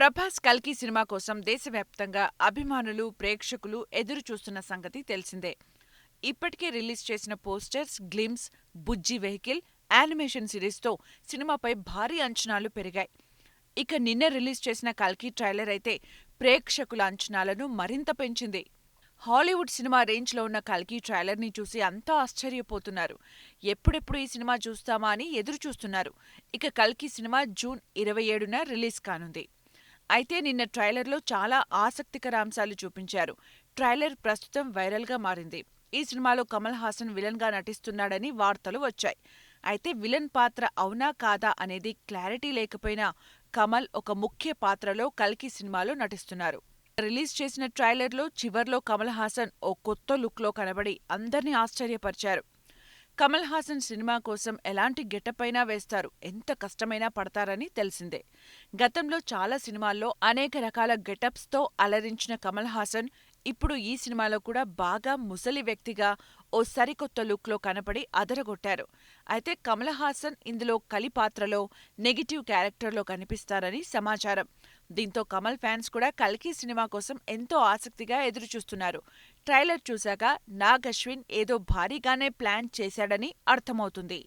ప్రభాస్ కల్కి సినిమా కోసం దేశవ్యాప్తంగా అభిమానులు, ప్రేక్షకులు ఎదురు చూస్తున్న సంగతి తెలిసిందే. ఇప్పటికే రిలీజ్ చేసిన పోస్టర్స్, గ్లిమ్స్, బుజ్జి వెహికల్, యానిమేషన్ సిరీస్తో సినిమాపై భారీ అంచనాలు పెరిగాయి. ఇక నిన్న రిలీజ్ చేసిన కల్కి ట్రైలర్ అయితే ప్రేక్షకుల అంచనాలను మరింత పెంచింది. హాలీవుడ్ సినిమా రేంజ్లో ఉన్న కల్కి ట్రైలర్ని చూసి అంతా ఆశ్చర్యపోతున్నారు. ఎప్పుడెప్పుడు ఈ సినిమా చూస్తామా అని ఎదురు చూస్తున్నారు. ఇక కల్కి సినిమా జూన్ 27న రిలీజ్ కానుంది. అయితే నిన్న ట్రైలర్లో చాలా ఆసక్తికర అంశాలు చూపించారు. ట్రైలర్ ప్రస్తుతం వైరల్గా మారింది. ఈ సినిమాలో కమల్ హాసన్ విలన్గా నటిస్తున్నాడని వార్తలు వచ్చాయి. అయితే విలన్ పాత్ర అవునా కాదా అనేది క్లారిటీ లేకపోయినా కమల్ ఒక ముఖ్య పాత్రలో కల్కి సినిమాలో నటిస్తున్నారు. రిలీజ్ చేసిన ట్రైలర్లో చివర్లో కమల్ హాసన్ ఓ కొత్త లుక్లో కనబడి అందర్నీ ఆశ్చర్యపరిచారు. కమల్ హాసన్ సినిమా కోసం ఎలాంటి గెటప్ అయినా వేస్తారు, ఎంత కష్టమైనా పడతారని తెలిసిందే. గతంలో చాలా సినిమాల్లో అనేక రకాల గెటప్స్తో అలరించిన కమల్ హాసన్ ఇప్పుడు ఈ సినిమాలో కూడా బాగా ముసలి వ్యక్తిగా ఓ సరికొత్త లుక్లో కనపడి అదరగొట్టారు. అయితే కమల్ హాసన్ ఇందులో కలి పాత్రలో నెగిటివ్ క్యారెక్టర్లో కనిపిస్తారని సమాచారం. దీంతో కమల్ ఫ్యాన్స్ కూడా కల్కి సినిమా కోసం ఎంతో ఆసక్తిగా ఎదురుచూస్తున్నారు. ట్రైలర్ చూశాక నాగ్ అశ్విన్ ఏదో భారీగానే ప్లాన్ చేశాడని అర్థమవుతుంది.